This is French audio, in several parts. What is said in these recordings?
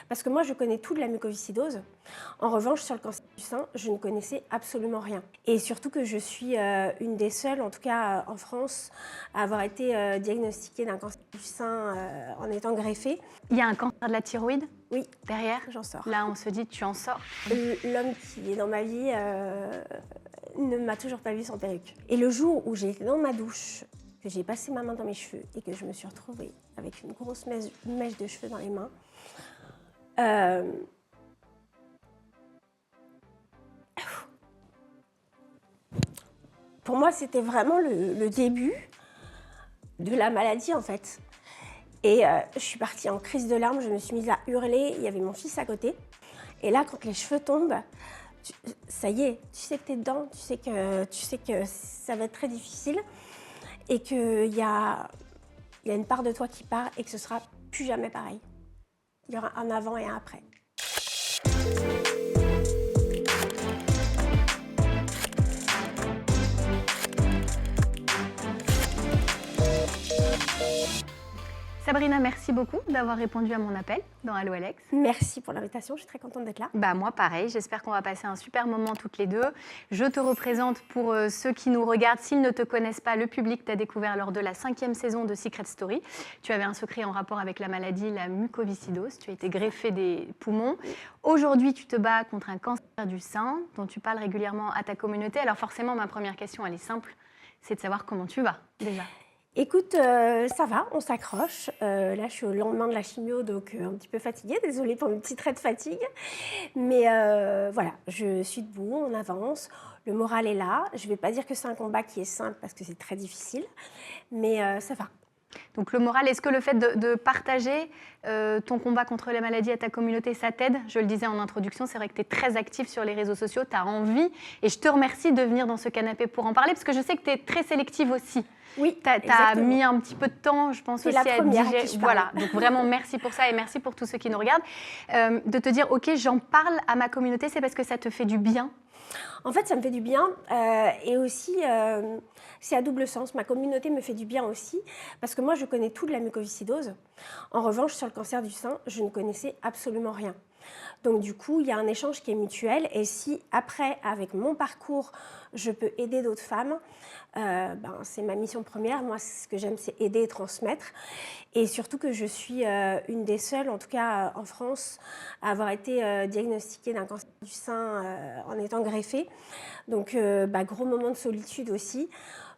Parce que moi, je connais tout de la mucoviscidose. En revanche, sur le cancer du sein, je ne connaissais absolument rien. Et surtout que je suis une des seules, en tout cas en France, à avoir été diagnostiquée d'un cancer du sein en étant greffée. Il y a un cancer de la thyroïde Oui, derrière. j'en sors. Là, on se dit, tu en sors. L'homme qui est dans ma vie ne m'a toujours pas vue sans perruque. Et le jour où j'ai été dans ma douche, que j'ai passé ma main dans mes cheveux et que je me suis retrouvée avec une grosse mèche de cheveux dans les mains, pour moi, c'était vraiment le début de la maladie, en fait. Et je suis partie en crise de larmes, je me suis mise à hurler, il y avait mon fils à côté. Et là, quand les cheveux tombent, ça y est, tu sais que t'es dedans, tu sais que ça va être très difficile et qu'il y a une part de toi qui part et que ce sera plus jamais pareil. Il y aura un avant et un après. Sabrina, merci beaucoup d'avoir répondu à mon appel dans Allo Alex. Merci pour l'invitation, je suis très contente d'être là. Bah moi pareil, j'espère qu'on va passer un super moment toutes les deux. Je te représente pour ceux qui nous regardent, s'ils ne te connaissent pas, le public t'a découvert lors de la 5e saison de Secret Story. Tu avais un secret en rapport avec la maladie, la mucoviscidose, tu as été greffée des poumons. Aujourd'hui, tu te bats contre un cancer du sein dont tu parles régulièrement à ta communauté. Alors forcément, ma première question, elle est simple, c'est de savoir comment tu vas déjà. Écoute, ça va, on s'accroche. Là, je suis au lendemain de la chimio, donc un petit peu fatiguée. Désolée pour mes petits traits de fatigue. Mais voilà, je suis debout, on avance. Le moral est là. Je ne vais pas dire que c'est un combat qui est simple parce que c'est très difficile, mais ça va. Donc le moral, est-ce que le fait de partager ton combat contre les maladies à ta communauté, ça t'aide? Je le disais en introduction, c'est vrai que tu es très active sur les réseaux sociaux, tu as envie, et je te remercie de venir dans ce canapé pour en parler, parce que je sais que tu es très sélective aussi. Oui, tu as mis un petit peu de temps, je pense, aussi à digérer. Voilà, donc vraiment merci pour ça et merci pour tous ceux qui nous regardent. De te dire, ok, j'en parle à ma communauté, c'est parce que ça te fait du bien? En fait, ça me fait du bien et aussi, c'est à double sens. Ma communauté me fait du bien aussi parce que moi, je connais tout de la mucoviscidose. En revanche, sur le cancer du sein, je ne connaissais absolument rien. Donc du coup, il y a un échange qui est mutuel et si après, avec mon parcours, je peux aider d'autres femmes, c'est ma mission première. Moi, ce que j'aime, c'est aider et transmettre. Et surtout que je suis une des seules, en tout cas en France, à avoir été diagnostiquée d'un cancer du sein en étant greffée. Donc, gros moment de solitude aussi.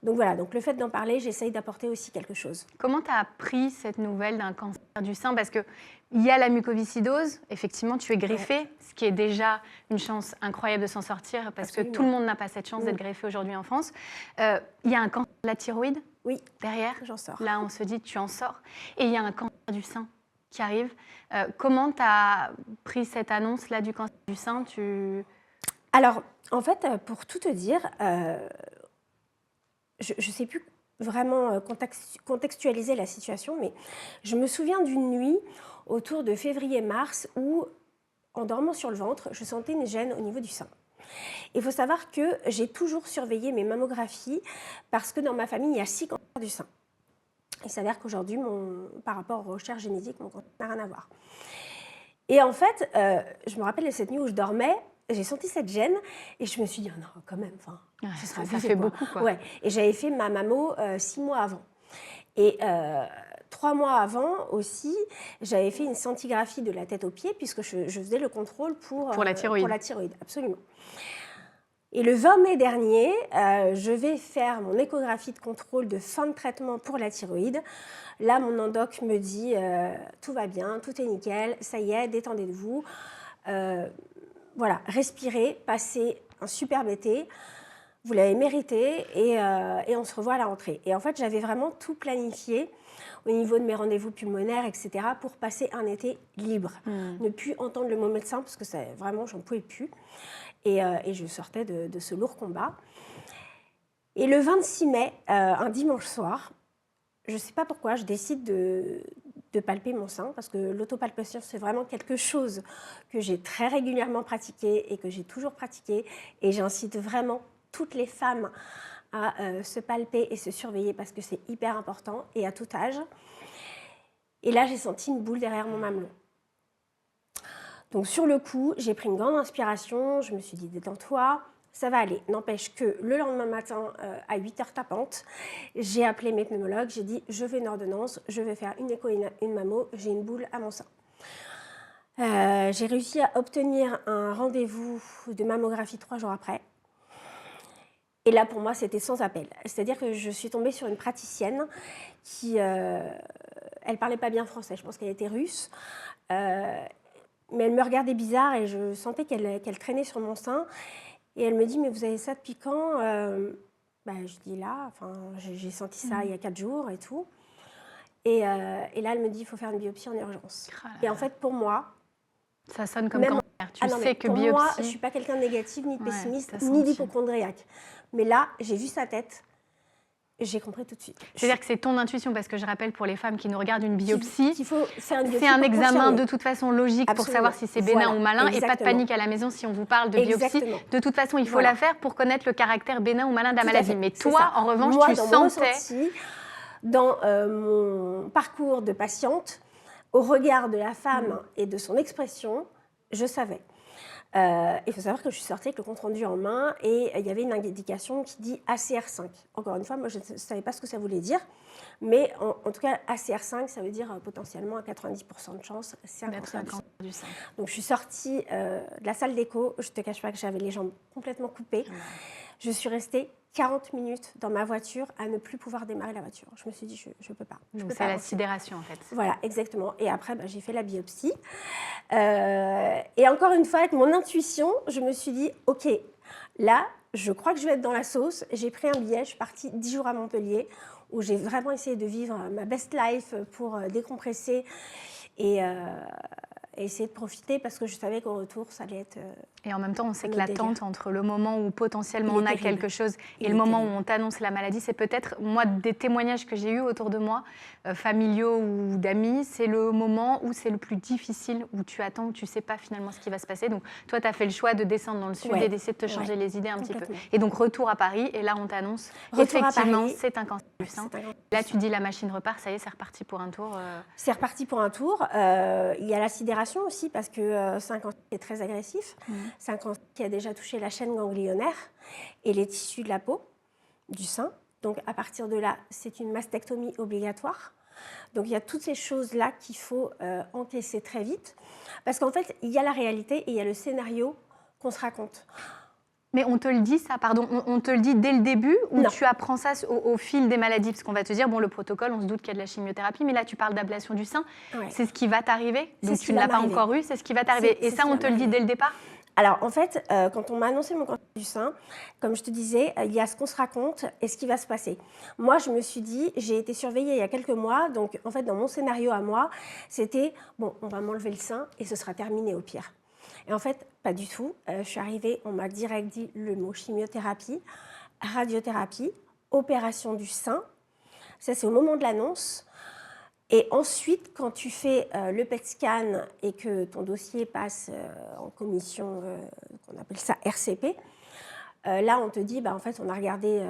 Donc voilà, donc le fait d'en parler, j'essaye d'apporter aussi quelque chose. Comment tu as appris cette nouvelle d'un cancer du sein? Parce qu'il y a la mucoviscidose, effectivement, tu es greffée, ce qui est déjà une chance incroyable de s'en sortir, parce que tout le monde n'a pas cette chance d'être greffé aujourd'hui en France. Il y a un cancer de la thyroïde derrière. J'en sors. Là, on se dit, tu en sors. Et il y a un cancer du sein qui arrive. Comment tu as pris cette annonce-là du cancer du sein? Alors, en fait, pour tout te dire, je ne sais plus vraiment contextualiser la situation, mais je me souviens d'une nuit autour de février-mars où, en dormant sur le ventre, je sentais une gêne au niveau du sein. Il faut savoir que j'ai toujours surveillé mes mammographies parce que dans ma famille, il y a 6 cancers du sein. Il s'avère qu'aujourd'hui, par rapport aux recherches génétiques, mon cancer n'a rien à voir. Et en fait, je me rappelle de cette nuit où je dormais, j'ai senti cette gêne et je me suis dit, oh non, quand même, ça fait beaucoup, quoi. Ouais. Et j'avais fait ma mammo 6 mois avant. Et 3 mois avant aussi, j'avais fait une scintigraphie de la tête aux pieds puisque je faisais le contrôle pour la thyroïde. Pour la thyroïde, absolument. Et le 20 mai dernier, je vais faire mon échographie de contrôle de fin de traitement pour la thyroïde. Là, mon endoc me dit tout va bien, tout est nickel, ça y est, détendez-vous. Voilà, respirez, passez un superbe été. Vous l'avez mérité et on se revoit à la rentrée. Et en fait, j'avais vraiment tout planifié au niveau de mes rendez-vous pulmonaires, etc., pour passer un été libre. Ne plus entendre le mot médecin, parce que vraiment, j'en pouvais plus. Et je sortais de ce lourd combat. Et le 26 mai, un dimanche soir, je ne sais pas pourquoi, je décide de palper mon sein, parce que l'autopalpation, c'est vraiment quelque chose que j'ai très régulièrement pratiqué et que j'ai toujours pratiqué. Et j'incite vraiment toutes les femmes à se palper et se surveiller parce que c'est hyper important et à tout âge. Et là, j'ai senti une boule derrière mon mamelon. Donc sur le coup, j'ai pris une grande inspiration, je me suis dit détends-toi, ça va aller. N'empêche que le lendemain matin, à 8h tapante, j'ai appelé mes pneumologues, j'ai dit je veux une ordonnance, je vais faire une écho et une mammo, j'ai une boule à mon sein. J'ai réussi à obtenir un rendez-vous de mammographie 3 jours après. Et là, pour moi, c'était sans appel. C'est-à-dire que je suis tombée sur une praticienne qui... elle parlait pas bien français, je pense qu'elle était russe. Mais elle me regardait bizarre et je sentais qu'elle traînait sur mon sein. Et elle me dit, mais vous avez ça depuis quand je dis là, j'ai senti ça il y a 4 jours et tout. Et là, elle me dit, il faut faire une biopsie en urgence. Et en fait, pour moi... Ça sonne comme cancer. Tu sais que pour biopsie... moi, je ne suis pas quelqu'un de négatif, ni de pessimiste, ni d'hypocondriaque. Mais là, j'ai vu sa tête. J'ai compris tout de suite. C'est-à-dire que c'est ton intuition, parce que je rappelle pour les femmes qui nous regardent une biopsie, qu'il faut faire une biopsie c'est un pour examen confirmer. de toute façon logique. Absolument. Pour savoir si c'est bénin ou malin. Exactement. Et pas de panique à la maison si on vous parle de biopsie. De toute façon, il faut la faire pour connaître le caractère bénin ou malin de la maladie. Mais toi, en revanche, tu sentais... Dans mon parcours de patiente, au regard de la femme et de son expression, je savais. Il faut savoir que je suis sortie avec le compte-rendu en main et il y avait une indication qui dit ACR5. Encore une fois, moi je ne savais pas ce que ça voulait dire, mais en tout cas ACR5, ça veut dire potentiellement à 90% de chance, c'est un cancer du sein. Donc je suis sortie de la salle d'écho, je ne te cache pas que j'avais les jambes complètement coupées. Je suis restée 40 minutes dans ma voiture à ne plus pouvoir démarrer la voiture. Je me suis dit, je ne peux pas. Donc c'est la sidération en fait. Voilà, exactement. Et après, j'ai fait la biopsie. Et encore une fois, avec mon intuition, je me suis dit, OK, là, je crois que je vais être dans la sauce. J'ai pris un billet, je suis partie 10 jours à Montpellier, où j'ai vraiment essayé de vivre ma best life pour décompresser et essayer de profiter parce que je savais qu'au retour, ça allait être... Et en même temps, on sait que l'attente entre le moment où potentiellement on a quelque chose et le moment où on t'annonce la maladie, c'est peut-être, moi, des témoignages que j'ai eus autour de moi, familiaux ou d'amis, c'est le moment où c'est le plus difficile, où tu attends, où tu ne sais pas finalement ce qui va se passer. Donc, toi, tu as fait le choix de descendre dans le sud et d'essayer de te changer les idées un petit peu. Et donc, retour à Paris, et là, on t'annonce, effectivement, c'est un cancer du sein. Là, tu dis, la machine repart, ça y est, c'est reparti pour un tour. C'est reparti pour un tour. Il y a la sidération aussi, parce que c'est un cancer qui est très agressif. C'est un cancer qui a déjà touché la chaîne ganglionnaire et les tissus de la peau, du sein. Donc, à partir de là, c'est une mastectomie obligatoire. Donc, il y a toutes ces choses-là qu'il faut encaisser très vite. Parce qu'en fait, il y a la réalité et il y a le scénario qu'on se raconte. Mais on te le dit, ça, pardon, on te le dit dès le début ou tu apprends ça au fil des maladies? Parce qu'on va te dire, bon, le protocole, on se doute qu'il y a de la chimiothérapie, mais là, tu parles d'ablation du sein. C'est ce qui va t'arriver. Donc, tu ne l'as pas encore eu, c'est ce qui va t'arriver. Et ça, on te le dit dès le départ? Alors, en fait, quand on m'a annoncé mon cancer du sein, comme je te disais, il y a ce qu'on se raconte et ce qui va se passer. Moi, je me suis dit, j'ai été surveillée il y a quelques mois, donc en fait, dans mon scénario à moi, c'était, bon, on va m'enlever le sein et ce sera terminé au pire. Et en fait, pas du tout. Je suis arrivée, on m'a direct dit le mot chimiothérapie, radiothérapie, opération du sein. Ça, c'est au moment de l'annonce. Et ensuite, quand tu fais le PET scan et que ton dossier passe en commission, on appelle ça RCP, là, on te dit, en fait, on a regardé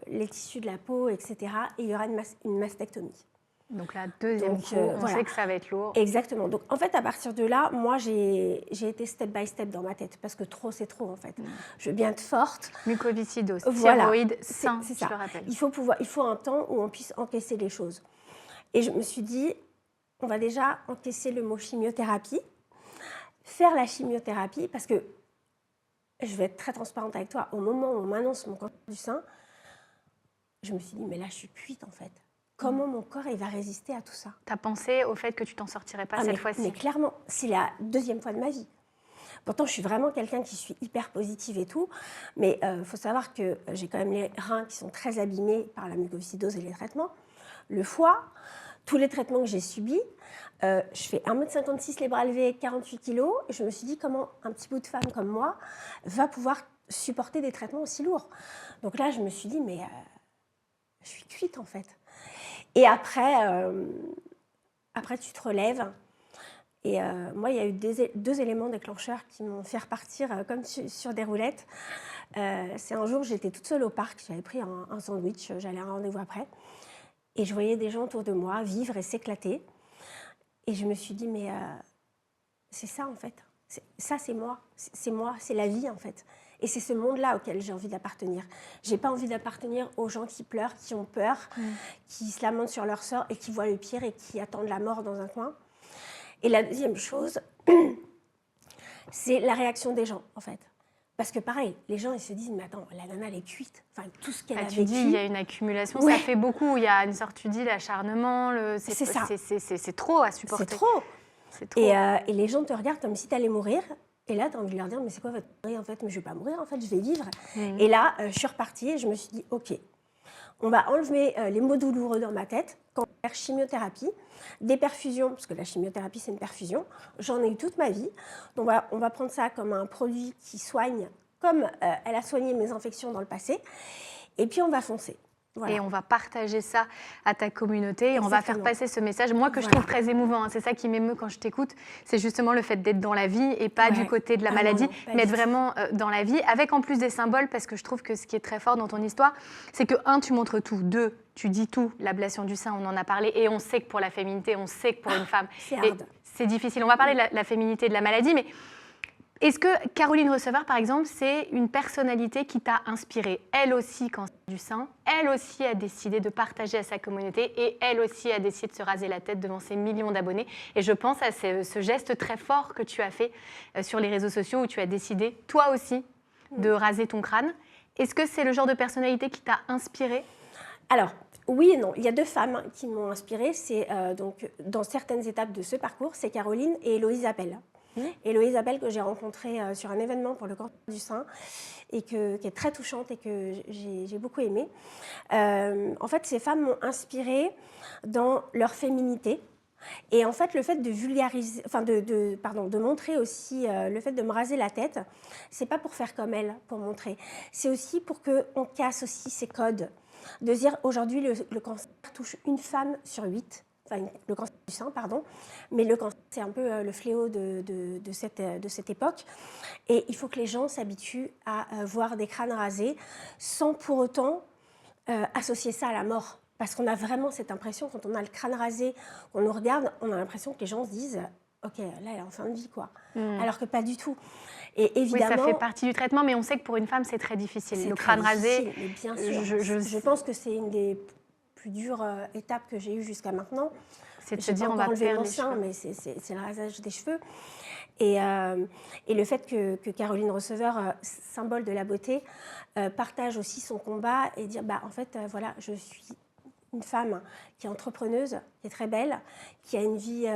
les tissus de la peau, etc. Et il y aura une mastectomie. Donc la deuxième coup, on sait que ça va être lourd. Exactement. Donc en fait, à partir de là, moi, j'ai été step by step dans ma tête parce que trop, c'est trop en fait. Je veux bien être forte. Mucoviscidose, thyroïde, sein, c'est je ça. te rappelle. Il faut un temps où on puisse encaisser les choses. Et je me suis dit, on va déjà encaisser le mot chimiothérapie, faire la chimiothérapie parce que, je vais être très transparente avec toi, au moment où on m'annonce mon cancer du sein, je me suis dit, mais là, je suis cuite en fait. Comment mon corps il va résister à tout ça? Tu as pensé au fait que tu t'en sortirais pas cette fois-ci? Mais clairement, c'est la deuxième fois de ma vie. Pourtant, je suis vraiment quelqu'un qui suis hyper positive et tout. Mais il faut savoir que j'ai quand même les reins qui sont très abîmés par la mucoviscidose et les traitements. Le foie, tous les traitements que j'ai subis. Je fais 1,56 m, les bras levés, 48 kg. Et je me suis dit comment un petit bout de femme comme moi va pouvoir supporter des traitements aussi lourds. Donc là, je me suis dit, mais je suis cuite en fait. Et après, tu te relèves. Et moi, il y a eu deux éléments déclencheurs qui m'ont fait repartir comme sur des roulettes. C'est un jour, j'étais toute seule au parc, j'avais pris un sandwich, j'allais à un rendez-vous après. Et je voyais des gens autour de moi vivre et s'éclater. Et je me suis dit, mais c'est ça en fait. Ça, c'est moi. C'est moi, c'est la vie en fait. Et c'est ce monde-là auquel j'ai envie d'appartenir. J'ai pas envie d'appartenir aux gens qui pleurent, qui ont peur, qui se lamentent sur leur sort et qui voient le pire et qui attendent la mort dans un coin. Et la deuxième chose, c'est la réaction des gens en fait. Parce que pareil, les gens ils se disent mais attends, la nana elle est cuite. Enfin tout ce qu'elle a vécu. Tu dis il y a une accumulation, ça fait beaucoup. Il y a une sorte, tu dis l'acharnement, c'est trop à supporter. C'est trop. Et les gens te regardent comme si tu allais mourir. Et là, tu as envie de leur dire, mais c'est quoi votre mourir en fait? Mais je ne vais pas mourir en fait, je vais vivre. Et là, je suis repartie et je me suis dit, ok, on va enlever les mots douloureux dans ma tête. Quand on va faire chimiothérapie, des perfusions, parce que la chimiothérapie c'est une perfusion, j'en ai eu toute ma vie. Donc on va prendre ça comme un produit qui soigne, comme elle a soigné mes infections dans le passé. Et puis on va foncer. Voilà. Et on va partager ça à ta communauté et on va faire passer ce message. Moi, que je trouve très émouvant, hein, c'est ça qui m'émeut quand je t'écoute, c'est justement le fait d'être dans la vie et pas du côté de la maladie, mais être vraiment dans la vie, avec en plus des symboles, parce que je trouve que ce qui est très fort dans ton histoire, c'est que, un, tu montres tout, deux, tu dis tout, l'ablation du sein, on en a parlé, et on sait que pour la féminité, on sait que pour une femme, c'est difficile. On va parler de la féminité et de la maladie, mais est-ce que Caroline Receveur, par exemple, c'est une personnalité qui t'a inspirée? Elle aussi, cancer du sein, elle aussi a décidé de partager à sa communauté et elle aussi a décidé de se raser la tête devant ses millions d'abonnés. Et je pense à ce geste très fort que tu as fait sur les réseaux sociaux où tu as décidé, toi aussi, de raser ton crâne. Est-ce que c'est le genre de personnalité qui t'a inspirée? Alors, oui et non. Il y a deux femmes qui m'ont inspirée. C'est donc dans certaines étapes de ce parcours, c'est Caroline et Héloïse Appel. Héloïse Appel que j'ai rencontrée sur un événement pour le cancer du sein et qui est très touchante et que j'ai beaucoup aimée. En fait, ces femmes m'ont inspirée dans leur féminité. Et en fait, le fait de vulgariser, enfin de montrer aussi le fait de me raser la tête, c'est pas pour faire comme elle, pour montrer. C'est aussi pour qu'on casse aussi ces codes. De dire aujourd'hui, le cancer touche une femme sur 8. Enfin, le cancer du sein, pardon, mais le cancer, c'est un peu le fléau de cette époque. Et il faut que les gens s'habituent à voir des crânes rasés sans pour autant associer ça à la mort. Parce qu'on a vraiment cette impression, quand on a le crâne rasé, on nous regarde, on a l'impression que les gens se disent « Ok, là, elle est en fin de vie, quoi. » Alors que pas du tout. Et évidemment, oui, ça fait partie du traitement, mais on sait que pour une femme, c'est très difficile. Le crâne rasé, mais bien sûr. Je pense que c'est une des plus dure étape que j'ai eue jusqu'à maintenant. C'est de se dire on va enlever perdre mon les sein, cheveux. mais c'est le rasage des cheveux. Et le fait que Caroline Receveur, symbole de la beauté, partage aussi son combat et dire en fait, voilà, je suis une femme qui est entrepreneuse, qui est très belle, qui a une vie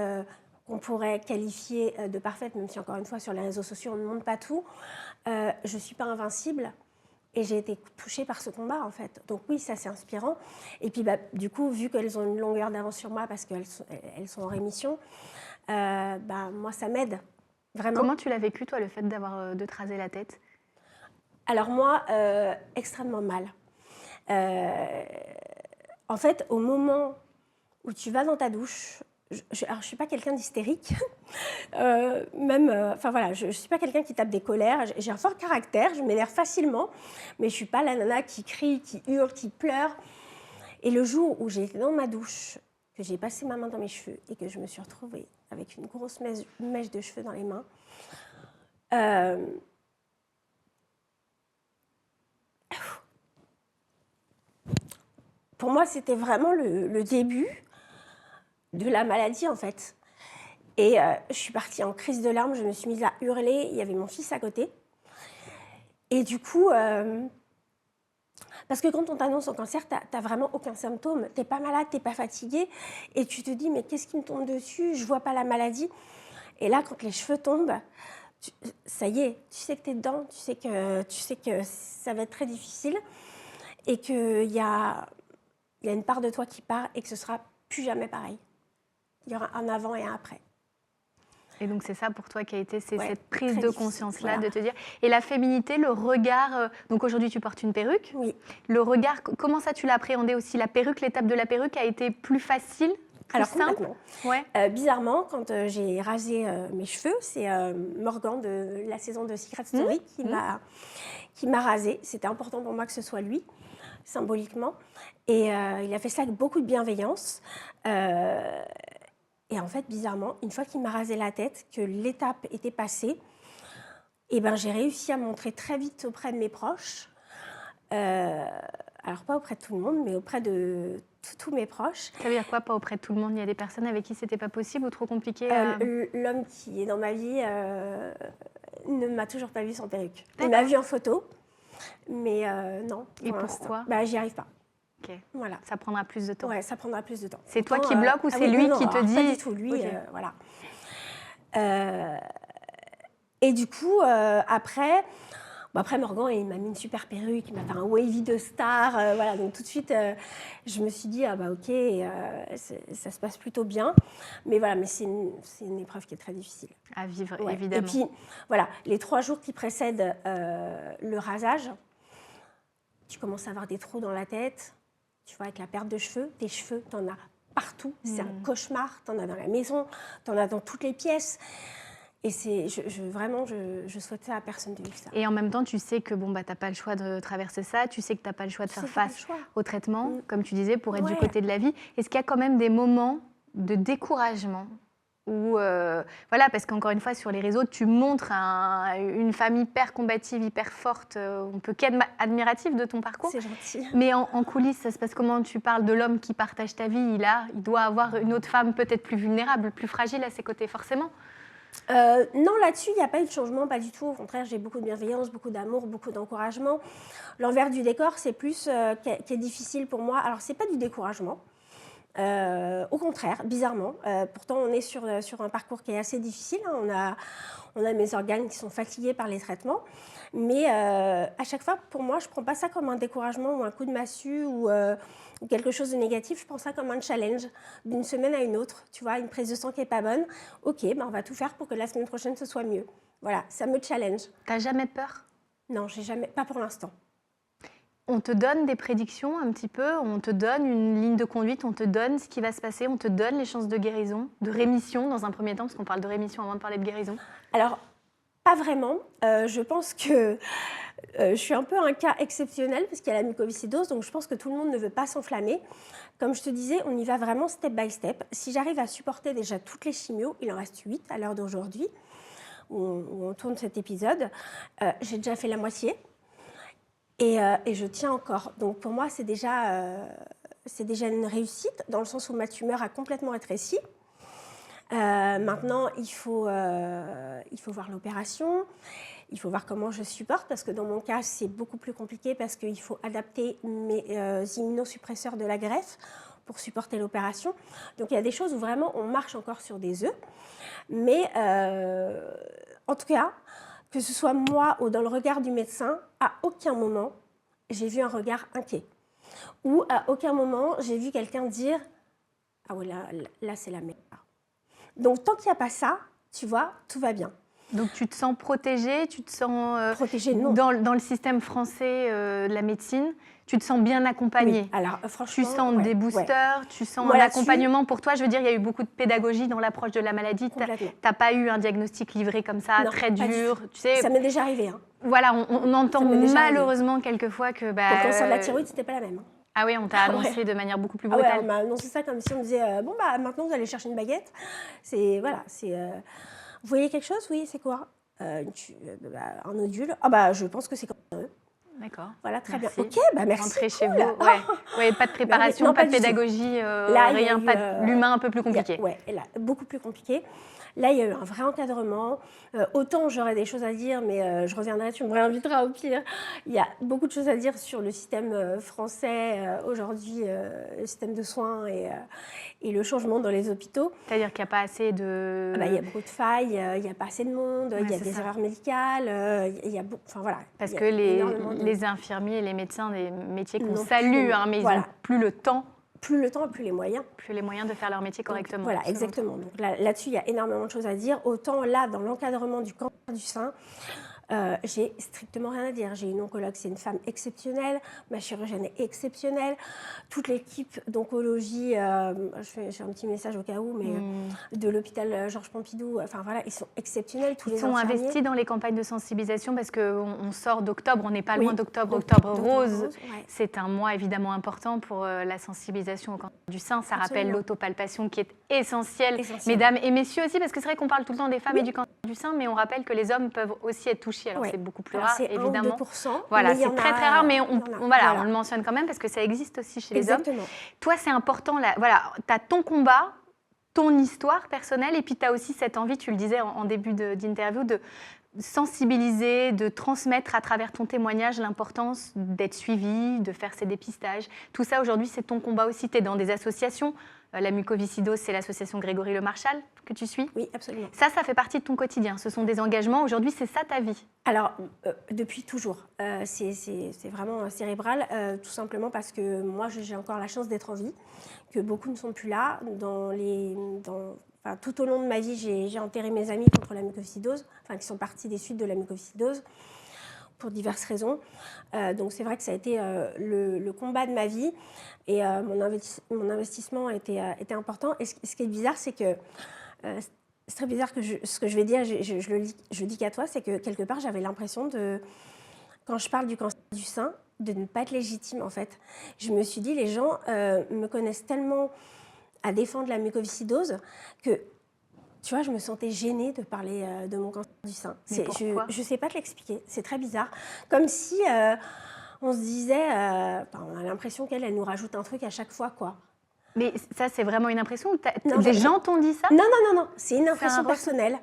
qu'on pourrait qualifier de parfaite, même si encore une fois sur les réseaux sociaux on ne montre pas tout. Je ne suis pas invincible. Et j'ai été touchée par ce combat, en fait. Donc oui, ça, c'est inspirant. Et puis, du coup, vu qu'elles ont une longueur d'avance sur moi parce qu'elles sont en rémission, moi, ça m'aide, vraiment. Comment tu l'as vécu, toi, le fait de te raser la tête? Alors moi, extrêmement mal. En fait, au moment où tu vas dans ta douche, je ne suis pas quelqu'un d'hystérique, je ne suis pas quelqu'un qui tape des colères, j'ai un fort caractère, je m'énerve facilement, mais je ne suis pas la nana qui crie, qui hurle, qui pleure. Et le jour où j'ai été dans ma douche, que j'ai passé ma main dans mes cheveux et que je me suis retrouvée avec une grosse mèche de cheveux dans les mains, pour moi, c'était vraiment le début de la maladie, en fait. Et je suis partie en crise de larmes, je me suis mise à hurler, il y avait mon fils à côté. Et du coup, parce que quand on t'annonce un cancer, t'as vraiment aucun symptôme, t'es pas malade, t'es pas fatiguée, et tu te dis, mais qu'est-ce qui me tombe dessus, je vois pas la maladie. Et là, quand les cheveux tombent, ça y est, tu sais que t'es dedans, tu sais que ça va être très difficile, et qu'il y a une part de toi qui part, et que ce sera plus jamais pareil. Il y aura un avant et un après. Et donc, c'est ça pour toi qui a été cette prise de conscience-là, voilà. de te dire... Et la féminité, le regard... donc, aujourd'hui, tu portes une perruque. Oui. Le regard, comment ça, tu l'as appréhendé aussi? La perruque, l'étape de la perruque a été plus facile, plus Alors, simple? complètement. Ouais. Bizarrement, quand j'ai rasé mes cheveux, c'est Morgan de la saison de Secret Story qui m'a rasée. C'était important pour moi que ce soit lui, symboliquement. Et il a fait ça avec beaucoup de bienveillance. Et en fait, bizarrement, une fois qu'il m'a rasé la tête, que l'étape était passée, et ben, j'ai réussi à montrer très vite auprès de mes proches, alors pas auprès de tout le monde, mais auprès de tous mes proches. Ça veut dire quoi, pas auprès de tout le monde? Il y a des personnes avec qui c'était pas possible ou trop compliqué L'homme qui est dans ma vie ne m'a toujours pas vue sans perruque. Il m'a vue en photo, mais non. Et pourquoi? J'y arrive pas. Ok. Voilà. Ça prendra plus de temps. Ouais, ça prendra plus de temps. C'est toi qui bloque ou c'est lui qui te dit? Pas du tout, lui, Okay. Voilà. Et du coup, après, Morgan, il m'a mis une super perruque, il m'a fait un wavy de star. Voilà, donc tout de suite, je me suis dit, ah bah ok, ça se passe plutôt bien. Mais voilà, mais c'est une épreuve qui est très difficile. À vivre, Ouais. évidemment. Et puis, voilà, les 3 jours qui précèdent le rasage, tu commences à avoir des trous dans la tête. Tu vois, avec la perte de cheveux, tes cheveux, t'en as partout. C'est un cauchemar. T'en as dans la maison, t'en as dans toutes les pièces. Et vraiment, je souhaite ça à personne de vivre ça. Et en même temps, tu sais que bon, bah, tu n'as pas le choix de traverser ça, tu sais que tu n'as pas le choix de faire face au traitement, comme tu disais, pour être du côté de la vie. Est-ce qu'il y a quand même des moments de découragement où, voilà, parce qu'encore une fois, sur les réseaux, tu montres une femme hyper combative, hyper forte. On peut qu'être admiratif de ton parcours. C'est gentil. Mais en coulisses, ça se passe comment? Tu parles de l'homme qui partage ta vie. Il doit avoir une autre femme peut-être plus vulnérable, plus fragile à ses côtés, forcément. Non, là-dessus, il n'y a pas eu de changement, pas du tout. Au contraire, j'ai beaucoup de bienveillance, beaucoup d'amour, beaucoup d'encouragement. L'envers du décor, c'est plus qui est difficile pour moi. Alors, c'est pas du découragement. Au contraire, bizarrement. Pourtant, on est sur un parcours qui est assez difficile. Hein. On a mes organes qui sont fatigués par les traitements. Mais à chaque fois, pour moi, je ne prends pas ça comme un découragement ou un coup de massue ou quelque chose de négatif. Je prends ça comme un challenge d'une semaine à une autre. Tu vois, une prise de sang qui n'est pas bonne. OK, ben on va tout faire pour que la semaine prochaine, ce soit mieux. Voilà, ça me challenge. Tu n'as jamais peur? Non, j'ai jamais, pas pour l'instant. On te donne des prédictions un petit peu, on te donne une ligne de conduite, on te donne ce qui va se passer, on te donne les chances de guérison, de rémission dans un premier temps, parce qu'on parle de rémission avant de parler de guérison. Alors, pas vraiment. Je pense que je suis un peu un cas exceptionnel parce qu'il y a la mucoviscidose, donc je pense que tout le monde ne veut pas s'enflammer. Comme je te disais, on y va vraiment step by step. Si j'arrive à supporter déjà toutes les chimios, il en reste 8 à l'heure d'aujourd'hui, où on tourne cet épisode, j'ai déjà fait la moitié. Et je tiens encore. Donc pour moi, c'est déjà une réussite, dans le sens où ma tumeur a complètement rétréci. Maintenant, il faut voir l'opération, il faut voir comment je supporte, parce que dans mon cas, c'est beaucoup plus compliqué, parce qu'il faut adapter mes immunosuppresseurs de la greffe pour supporter l'opération. Donc il y a des choses où vraiment on marche encore sur des œufs. Mais en tout cas, que ce soit moi ou dans le regard du médecin, à aucun moment, j'ai vu un regard inquiet. Ou à aucun moment, j'ai vu quelqu'un dire « Ah oui, là c'est la merde ». Donc, tant qu'il n'y a pas ça, tu vois, tout va bien. Donc, tu te sens protégée, tu te sens protégée, non. Dans le système français de la médecine, tu te sens bien accompagnée. Oui. Alors, franchement, tu sens des boosters, tu sens un accompagnement pour toi. Je veux dire, il y a eu beaucoup de pédagogie dans l'approche de la maladie. Tu n'as pas eu un diagnostic livré comme ça, non, très dur. Tu sais, ça m'est déjà arrivé. Hein. Voilà, on entend malheureusement quelquefois que... Pour le cancer de la thyroïde, c'était pas la même. Ah oui, on t'a annoncé de manière beaucoup plus brutale. Ah ouais, on m'a annoncé ça comme si on me disait bon bah maintenant vous allez chercher une baguette. C'est voilà, c'est vous voyez quelque chose? Oui, c'est quoi? Un nodule. Ah bah je pense que c'est cancéreux. D'accord. Voilà, très merci. bien. Ok, bah merci. Rentrez chez vous. Ouais, pas de préparation, non, pas de pédagogie, là, rien, pas l'humain un peu plus compliqué. Ouais, là, beaucoup plus compliqué. Là, il y a eu un vrai encadrement. Autant j'aurais des choses à dire, mais je reviendrai, tu me réinviteras au pire. Il y a beaucoup de choses à dire sur le système français aujourd'hui, le système de soins et le changement dans les hôpitaux. C'est-à-dire qu'il n'y a pas assez de... il y a beaucoup de failles, il n'y a pas assez de monde, il y a des erreurs médicales, il y a enfin voilà. Parce que les infirmiers et les médecins, des métiers qu'on salue, hein, mais ils n'ont plus le temps. Plus le temps, plus les moyens. Plus les moyens de faire leur métier correctement. Donc, voilà, exactement. Donc là-dessus, il y a énormément de choses à dire. Autant là, dans l'encadrement du cancer du sein, J'ai strictement rien à dire. J'ai une oncologue, c'est une femme exceptionnelle. Ma chirurgienne est exceptionnelle. Toute l'équipe d'oncologie, j'ai un petit message au cas où, mais de l'hôpital Georges Pompidou, enfin voilà, ils sont exceptionnels. Tous Ils sont infirmiers. investis dans les campagnes de sensibilisation parce qu'on sort d'octobre, on n'est pas loin Oui. d'octobre. Donc, Octobre d'octobre rose, ouais. c'est un mois évidemment important pour la sensibilisation au cancer du sein. Ça rappelle l'autopalpation qui est essentielle, mesdames et messieurs aussi, parce que c'est vrai qu'on parle tout le temps des femmes et du cancer du sein, mais on rappelle que les hommes peuvent aussi être touchés. Alors c'est beaucoup plus rare, évidemment. C'est 1 ou 2%. Voilà, c'est très très rare, mais on le mentionne quand même parce que ça existe aussi chez les hommes. Toi, c'est important, voilà, tu as ton combat, ton histoire personnelle, et puis tu as aussi cette envie, tu le disais en début d'interview, de sensibiliser, de transmettre à travers ton témoignage l'importance d'être suivi, de faire ses dépistages. Tout ça, aujourd'hui, c'est ton combat aussi. Tu es dans des associations. La mucoviscidose, c'est l'association Grégory Le Marchal que tu suis. Oui, absolument. Ça fait partie de ton quotidien. Ce sont des engagements. Aujourd'hui, c'est ça ta vie. Alors, depuis toujours. C'est vraiment cérébral, tout simplement parce que moi, j'ai encore la chance d'être en vie, que beaucoup ne sont plus là. Tout au long de ma vie, j'ai enterré mes amis contre la mucoviscidose, qui sont partis des suites de la mucoviscidose pour diverses raisons. Donc c'est vrai que ça a été le combat de ma vie et mon investissement était important. Et ce qui est bizarre, c'est que c'est très bizarre que ce que je vais dire, je dis qu'à toi, c'est que quelque part j'avais l'impression quand je parle du cancer du sein, de ne pas être légitime en fait. Je me suis dit, les gens me connaissent tellement à défendre la mucoviscidose que, tu vois, je me sentais gênée de parler de mon cancer du sein. Je ne sais pas te l'expliquer, c'est très bizarre. Comme si on se disait, on a l'impression qu'elle nous rajoute un truc à chaque fois, quoi. Mais ça, c'est vraiment une impression? Des gens t'ont dit ça? Non, c'est une impression personnelle.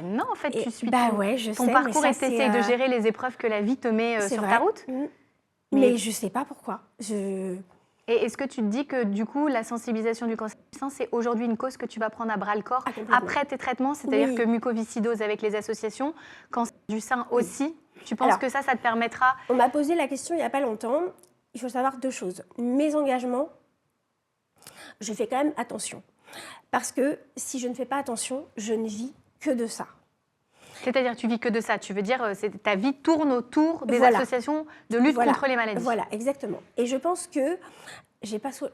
Non, en fait, tu suis ton parcours et tu essayes de gérer les épreuves que la vie te met sur ta route. Mais je ne sais pas pourquoi. Et est-ce que tu te dis que du coup, la sensibilisation du cancer du sein, c'est aujourd'hui une cause que tu vas prendre à bras-le-corps après tes traitements? C'est-à-dire que mucoviscidose avec les associations, cancer du sein aussi, tu penses que ça te permettra? On m'a posé la question il n'y a pas longtemps. Il faut savoir 2 choses. Mes engagements, je fais quand même attention. Parce que si je ne fais pas attention, je ne vis que de ça. C'est-à-dire, tu vis que de ça. Tu veux dire, ta vie tourne autour des associations de lutte contre les maladies. Voilà, exactement. Et je pense que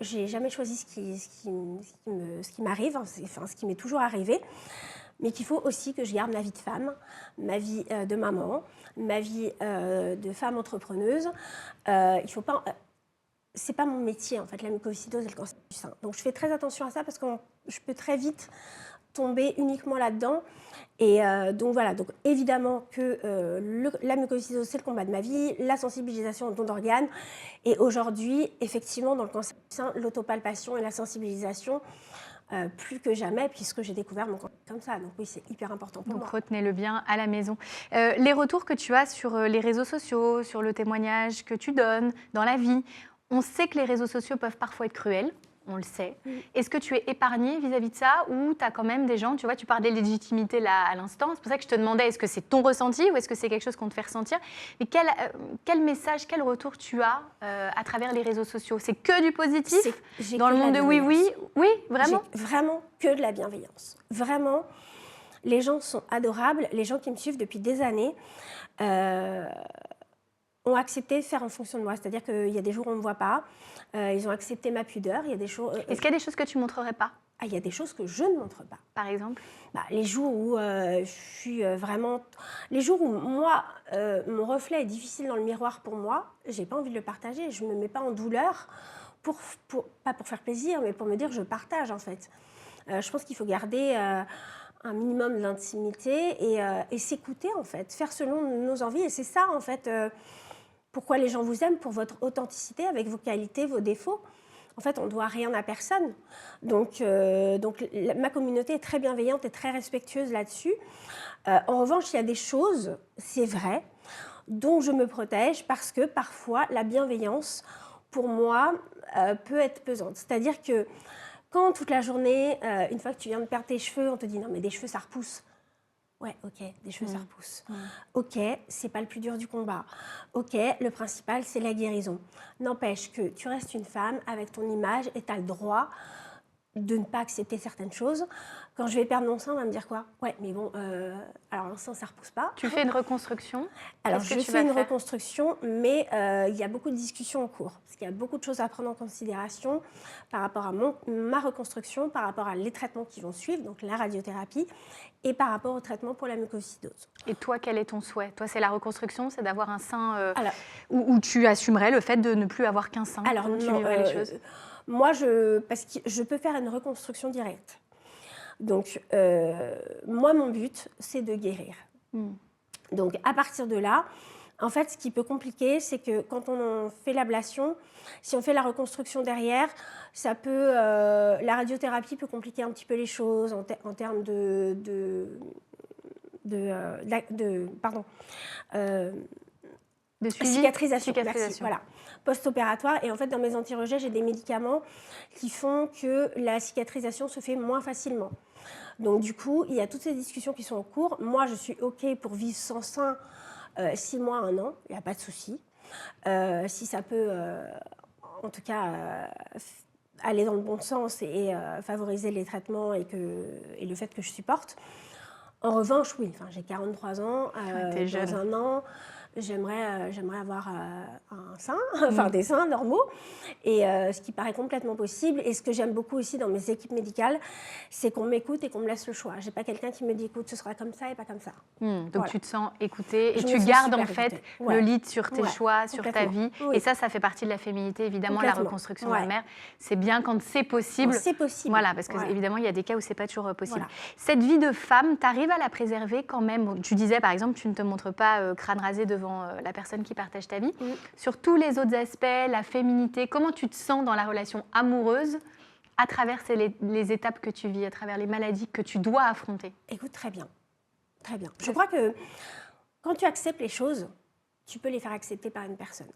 j'ai jamais choisi ce qui m'arrive, ce qui m'est toujours arrivé, mais qu'il faut aussi que je garde ma vie de femme, ma vie de maman, ma vie de femme entrepreneuse. Il faut pas... c'est pas mon métier, en fait, la mucoviscidose et le cancer du sein. Donc, je fais très attention à ça parce que je peux très vite tomber uniquement là-dedans. Et donc voilà, donc évidemment que la mucoviscidose, c'est le combat de ma vie, la sensibilisation au don d'organes. Et aujourd'hui, effectivement, dans le cancer du sein, l'autopalpation et la sensibilisation, plus que jamais, puisque j'ai découvert mon cancer comme ça. Donc oui, c'est hyper important pour moi. Donc retenez-le bien à la maison. Les retours que tu as sur les réseaux sociaux, sur le témoignage que tu donnes dans la vie, on sait que les réseaux sociaux peuvent parfois être cruels. On le sait. Est-ce que tu es épargnée vis-à-vis de ça ou tu as quand même des gens, tu vois, tu parlais de légitimité là à l'instant, c'est pour ça que je te demandais est-ce que c'est ton ressenti ou est-ce que c'est quelque chose qu'on te fait ressentir? Mais quel message, quel retour tu as à travers les réseaux sociaux? C'est que du positif dans le monde de oui, vraiment? J'ai vraiment que de la bienveillance. Vraiment, les gens sont adorables, les gens qui me suivent depuis des années ont accepté de faire en fonction de moi. C'est-à-dire qu'il y a des jours où on ne me voit pas. Ils ont accepté ma pudeur. Il y a des choses. Est-ce qu'il y a des choses que tu ne montrerais pas? Il y a des choses que je ne montre pas. Par exemple? Les jours où je suis vraiment... Les jours où moi, mon reflet est difficile dans le miroir pour moi, je n'ai pas envie de le partager. Je ne me mets pas en douleur, pas pour faire plaisir, mais pour me dire que je partage, en fait. Je pense qu'il faut garder un minimum d'intimité et s'écouter, en fait. Faire selon nos envies. Et c'est ça, en fait... Pourquoi les gens vous aiment? Pour votre authenticité, avec vos qualités, vos défauts. En fait, on ne doit rien à personne. Donc ma communauté est très bienveillante et très respectueuse là-dessus. En revanche, il y a des choses, c'est vrai, dont je me protège parce que parfois, la bienveillance, pour moi, peut être pesante. C'est-à-dire que quand toute la journée, une fois que tu viens de perdre tes cheveux, on te dit « non, mais des cheveux, ça repousse ». Ouais, ok, des cheveux, ça repousse. Ok, c'est pas le plus dur du combat. Ok, le principal, c'est la guérison. N'empêche que tu restes une femme avec ton image et tu as le droit de ne pas accepter certaines choses. Quand je vais perdre mon sein, on va me dire quoi? Ouais, mais bon, alors Alors, un sein, ça ne repousse pas. Tu fais une reconstruction? Alors, Qu'est-ce je que tu fais vas une faire? reconstruction, mais il y a beaucoup de discussions en cours. Parce qu'il y a beaucoup de choses à prendre en considération par rapport à ma reconstruction, par rapport à les traitements qui vont suivre, donc la radiothérapie, et par rapport au traitement pour la mucoviscidose. Et toi, quel est ton souhait? Toi, c'est la reconstruction, c'est d'avoir un sein Alors, où tu assumerais le fait de ne plus avoir qu'un sein? alors Comment tu non, vivrais les choses? moi, parce que je peux faire une reconstruction directe. Donc, moi, mon but, c'est de guérir. Donc, à partir de là, en fait, ce qui peut compliquer, c'est que quand on fait l'ablation, si on fait la reconstruction derrière, ça peut, la radiothérapie peut compliquer un petit peu les choses en termes De suivi? cicatrisation. Merci, voilà. Post-opératoire. Et en fait, dans mes anti-rejets, j'ai des médicaments qui font que la cicatrisation se fait moins facilement. Donc, du coup, il y a toutes ces discussions qui sont en cours. Moi, je suis OK pour vivre sans sein 6 mois, 1 an. Il n'y a pas de souci. Si ça peut, en tout cas, aller dans le bon sens et favoriser les traitements et le fait que je supporte. En revanche, oui, j'ai 43 ans. T'es jeune. Dans 1 an, j'aimerais avoir un sein, enfin des seins normaux, et ce qui paraît complètement possible. Et ce que j'aime beaucoup aussi dans mes équipes médicales, c'est qu'on m'écoute et qu'on me laisse le choix. J'ai pas quelqu'un qui me dit, écoute, ce sera comme ça et pas comme ça. Donc Voilà. tu te sens écoutée et Je tu me sens gardes en super fait écoutée. Ouais. le lead sur tes Ouais, choix, sur ta vie. Oui. Et ça fait partie de la féminité, évidemment, la Complètement. reconstruction Ouais. mammaire. C'est bien quand c'est possible. Quand c'est possible. Voilà, parce que Voilà. évidemment, il y a des cas où c'est pas toujours possible. Voilà. Cette vie de femme, tu arrives à la préserver quand même. Tu disais, par exemple, tu ne te montres pas crâne rasé devant la personne qui partage ta vie. Sur tous les autres aspects, la féminité, comment tu te sens dans la relation amoureuse à travers les étapes que tu vis, à travers les maladies que tu dois affronter? Écoute, très bien. Très bien. Je crois que quand tu acceptes les choses, tu peux les faire accepter par une personne.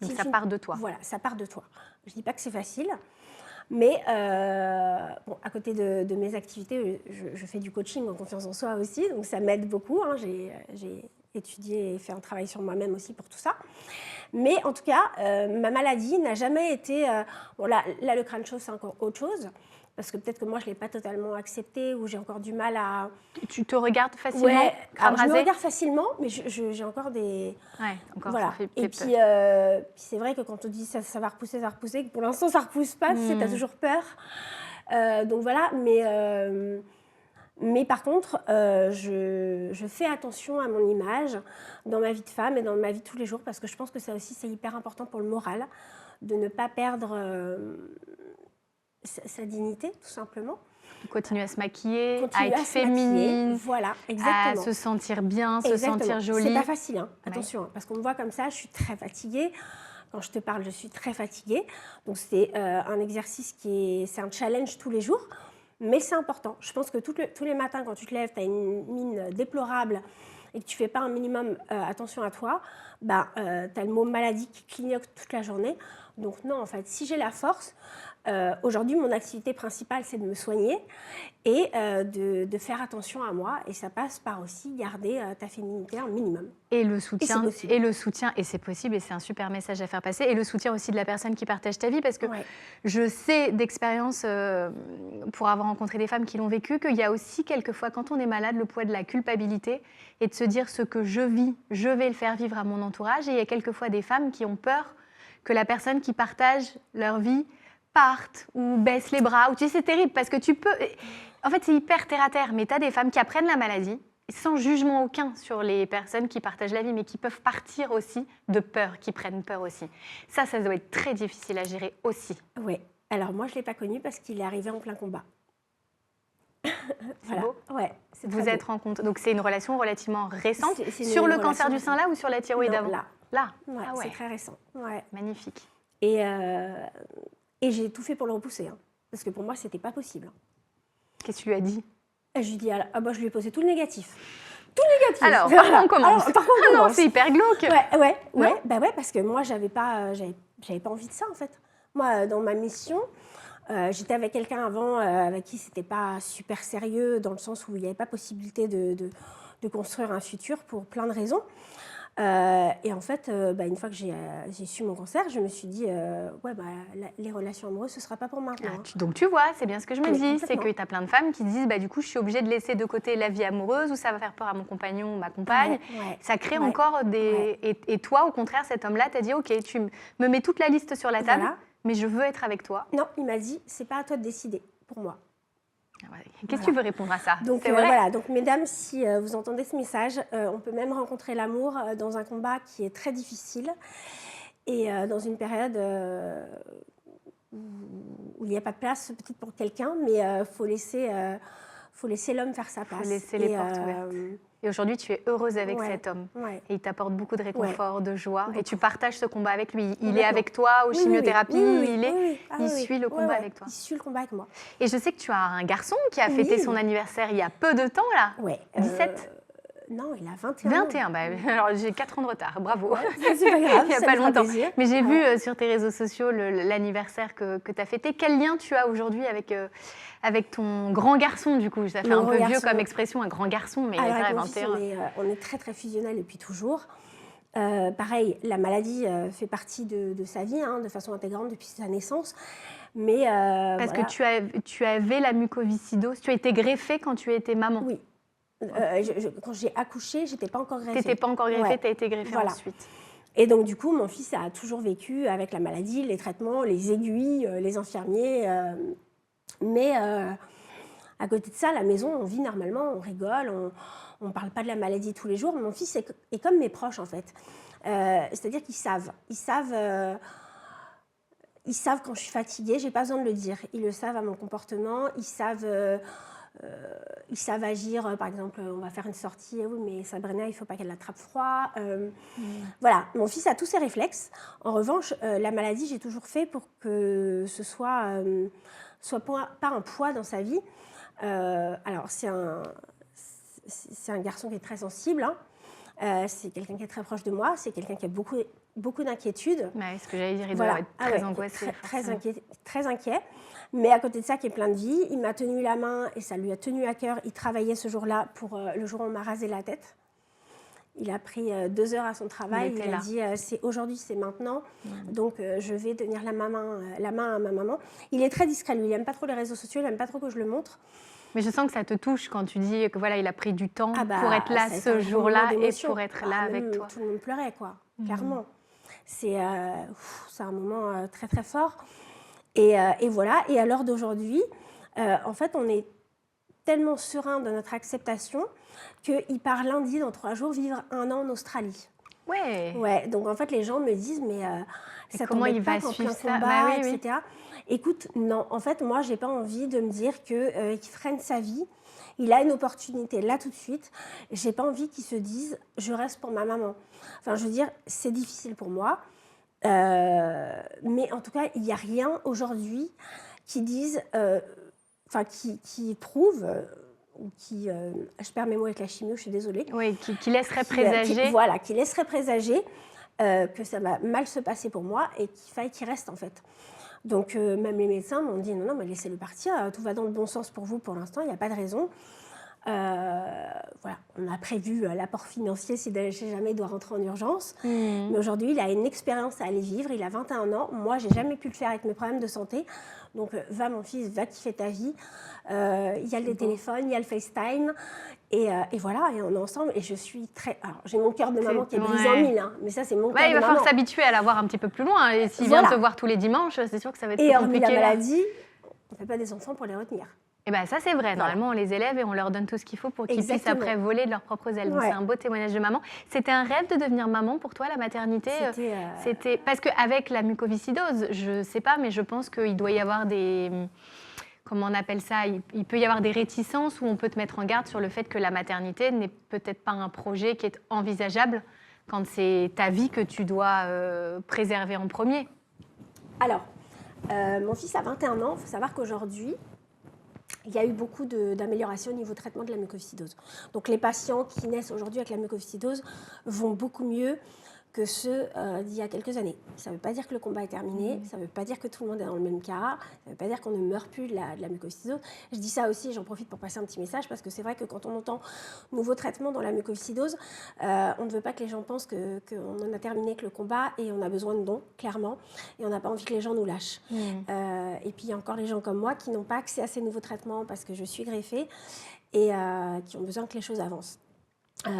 Donc ça part de toi. Voilà, ça part de toi. Je ne dis pas que c'est facile, mais à côté de mes activités, je fais du coaching en confiance en soi aussi, donc ça m'aide beaucoup. J'ai étudié et fait un travail sur moi-même aussi pour tout ça. Mais en tout cas, ma maladie n'a jamais été... là, le crâne chauve, c'est encore autre chose. Parce que peut-être que moi, je ne l'ai pas totalement accepté ou j'ai encore du mal à... Tu te regardes facilement? Ouais, crâne je me rasé? regarde facilement, mais j'ai encore des... Ouais, encore, voilà. ça fait Et peur. puis, c'est vrai que quand on dit ça va repousser, que pour l'instant, ça ne repousse pas, tu sais, tu as toujours peur. Donc voilà, mais par contre, je fais attention à mon image dans ma vie de femme et dans ma vie de tous les jours, parce que je pense que ça aussi, c'est hyper important pour le moral, de ne pas perdre sa dignité, tout simplement. Continuer à se maquiller, Continuer à être féminine, voilà, exactement. à se sentir bien, se sentir jolie. C'est pas facile, hein. Attention, parce qu'on me voit comme ça, je suis très fatiguée. Quand je te parle, je suis très fatiguée. Donc c'est un exercice c'est un challenge tous les jours, mais c'est important. Je pense que tous les matins, quand tu te lèves, tu as une mine déplorable et que tu fais pas un minimum attention à toi, tu as le mot maladie qui clignote toute la journée. Donc non, en fait, si j'ai la force, aujourd'hui, mon activité principale, c'est de me soigner et de faire attention à moi. Et ça passe par aussi garder ta féminité un minimum. Et le soutien, et c'est possible, et c'est un super message à faire passer. Et le soutien aussi de la personne qui partage ta vie, parce que Ouais. je sais d'expérience, pour avoir rencontré des femmes qui l'ont vécu, qu'il y a aussi quelquefois, quand on est malade, le poids de la culpabilité et de se dire ce que je vis, je vais le faire vivre à mon entourage. Et il y a quelquefois des femmes qui ont peur que la personne qui partage leur vie parte ou baisse les bras. Ou tu sais, c'est terrible parce que tu peux... En fait, c'est hyper terre-à-terre, mais tu as des femmes qui apprennent la maladie sans jugement aucun sur les personnes qui partagent la vie, mais qui peuvent partir aussi de peur, qui prennent peur aussi. Ça doit être très difficile à gérer aussi. Oui. Alors moi, je ne l'ai pas connu parce qu'il est arrivé en plein combat. C'est beau. Ouais, Vous êtes rencontrés. Donc c'est une relation relativement récente. C'est sur une le cancer du relation sein là ou sur la thyroïde Non, avant? Là. Ouais, Ouais, c'est très récent. Ouais. Magnifique. Et j'ai tout fait pour le repousser, hein, parce que pour moi, c'était pas possible. Qu'est-ce que tu lui as dit? Je lui ai dit, je lui ai posé tout le négatif. Tout le négatif. Alors, par contre, on commence. Non, c'est hyper glauque. Ouais, parce que moi, j'avais pas envie de ça, en fait. Moi, dans ma mission, j'étais avec quelqu'un avant avec qui c'était pas super sérieux, dans le sens où il n'y avait pas possibilité de construire un futur pour plein de raisons. Et en fait, une fois que j'ai su mon cancer, je me suis dit, les relations amoureuses, ce ne sera pas pour maintenant. Donc tu vois, c'est bien ce que je me dis, c'est complètement. que tu as plein de femmes qui disent, du coup, je suis obligée de laisser de côté la vie amoureuse ou ça va faire peur à mon compagnon ou ma compagne. Ça crée encore des... Et toi, au contraire, cet homme-là t'a dit, ok, tu me mets toute la liste sur la table, mais je veux être avec toi. Non, il m'a dit, c'est pas à toi de décider pour moi. Qu'est-ce que tu veux répondre à ça? Donc, voilà, donc mesdames, si vous entendez ce message, on peut même rencontrer l'amour dans un combat qui est très difficile et dans une période où il n'y a pas de place peut-être pour quelqu'un, mais il faut laisser l'homme faire sa place. Il faut laisser les portes ouvertes. Et aujourd'hui, tu es heureuse avec cet homme. Et il t'apporte beaucoup de réconfort, de joie. Et tu partages ce combat avec lui. Il est avec toi aux chimiothérapies. Il suit le combat avec toi. Il suit le combat avec moi. Et je sais que tu as un garçon qui a fêté son anniversaire il y a peu de temps, là. 17 Non, il a 21 ans. Alors j'ai 4 ans de retard, bravo. C'est pas grave, il n'y a pas longtemps. Mais j'ai vu sur tes réseaux sociaux l'anniversaire que tu as fêté. Quel lien tu as aujourd'hui avec ton grand garçon, du coup? Ça fait un peu vieux comme expression, un grand garçon, mais il a 21 ans. On est très, très fusionnels depuis toujours. Pareil, la maladie fait partie de sa vie, de façon intégrante depuis sa naissance. Mais parce que tu avais la mucoviscidose, tu as été greffée quand tu étais maman. Oui. Quand j'ai accouché, je n'étais pas encore greffée. Tu n'étais pas encore greffée, tu as été greffée ensuite. Et donc, du coup, mon fils a toujours vécu avec la maladie, les traitements, les aiguilles, les infirmiers. Mais à côté de ça, à la maison, on vit normalement, on rigole, on ne parle pas de la maladie tous les jours. Mon fils est comme mes proches, en fait. C'est-à-dire qu'ils savent. Ils savent quand je suis fatiguée, je n'ai pas besoin de le dire. Ils le savent à mon comportement, ils savent agir. Par exemple, on va faire une sortie, oui, mais Sabrina, il ne faut pas qu'elle attrape froid. Voilà, mon fils a tous ses réflexes. En revanche, la maladie, j'ai toujours fait pour que ce soit pas un poids dans sa vie. Alors, c'est un garçon qui est très sensible. C'est quelqu'un qui est très proche de moi. C'est quelqu'un qui a beaucoup d'inquiétudes. Ce que j'allais dire, il doit être très angoissé. Très inquiet. Mais à côté de ça, qui est plein de vie, il m'a tenu la main et ça lui a tenu à cœur. Il travaillait ce jour-là pour le jour où on m'a rasé la tête. Il a pris 2 heures à son travail. Il a dit aujourd'hui, c'est maintenant. Donc, je vais tenir la main à ma maman. Il est très discret, lui. Il n'aime pas trop les réseaux sociaux. Il n'aime pas trop que je le montre. Mais je sens que ça te touche quand tu dis que il a pris du temps pour être là ce jour-là et pour être là avec toi. Tout le monde pleurait, quoi. Clairement. C'est un moment très, très fort. Et voilà. Et à l'heure d'aujourd'hui, en fait, on est tellement serein de notre acceptation qu'il part lundi, dans 3 jours, vivre 1 an en Australie. Ouais. Donc, en fait, les gens me disent, mais ça comment il va suivre ça, etc. Écoute, non. En fait, moi, j'ai pas envie de me dire qu'il freine sa vie. Il a une opportunité là tout de suite. J'ai pas envie qu'il se dise, je reste pour ma maman. Enfin, je veux dire, c'est difficile pour moi. Mais en tout cas, il n'y a rien aujourd'hui qui dise, qui prouve, ou qui, je perds mes mots avec la chimio, je suis désolée. Oui, qui laisserait présager. Qui laisserait présager que ça va mal se passer pour moi et qu'il faille qu'il reste en fait. Donc même les médecins m'ont dit non, mais laissez-le partir, tout va dans le bon sens pour vous pour l'instant, il n'y a pas de raison. Voilà, on a prévu l'apport financier si jamais il doit rentrer en urgence. Mais aujourd'hui, il a une expérience à aller vivre. Il a 21 ans. Moi, j'ai jamais pu le faire avec mes problèmes de santé. Donc, va mon fils, va kiffer ta vie. Il y a le téléphone, il y a le FaceTime. Et voilà, et on est ensemble. Et je suis très... Alors, j'ai mon cœur de maman qui est brisé en mille. Mais ça, c'est mon cœur de maman. Il va falloir s'habituer à l'avoir un petit peu plus loin. Et s'il vient te voir tous les dimanches, c'est sûr que ça va être plus compliqué. Et hormis la maladie, on ne fait pas des enfants pour les retenir. Et ça c'est vrai, normalement on les élève et on leur donne tout ce qu'il faut pour qu'ils puissent après voler de leurs propres ailes. Donc c'est un beau témoignage de maman. C'était un rêve de devenir maman pour toi, la maternité? C'était parce qu'avec la mucoviscidose, je ne sais pas, mais je pense qu'il doit y avoir des... Comment on appelle ça? Il peut y avoir des réticences où on peut te mettre en garde sur le fait que la maternité n'est peut-être pas un projet qui est envisageable quand c'est ta vie que tu dois préserver en premier. Alors, mon fils a 21 ans, il faut savoir qu'aujourd'hui, il y a eu beaucoup d'améliorations au niveau traitement de la mucoviscidose. Donc les patients qui naissent aujourd'hui avec la mucoviscidose vont beaucoup mieux que ceux d'il y a quelques années. Ça ne veut pas dire que le combat est terminé, ça ne veut pas dire que tout le monde est dans le même cas, ça ne veut pas dire qu'on ne meurt plus de la mucoviscidose. Je dis ça aussi, j'en profite pour passer un petit message, parce que c'est vrai que quand on entend nouveau traitement dans la mucoviscidose, on ne veut pas que les gens pensent qu'on en a terminé avec le combat et on a besoin de dons, clairement, et on n'a pas envie que les gens nous lâchent. Et puis il y a encore les gens comme moi qui n'ont pas accès à ces nouveaux traitements parce que je suis greffée et qui ont besoin que les choses avancent.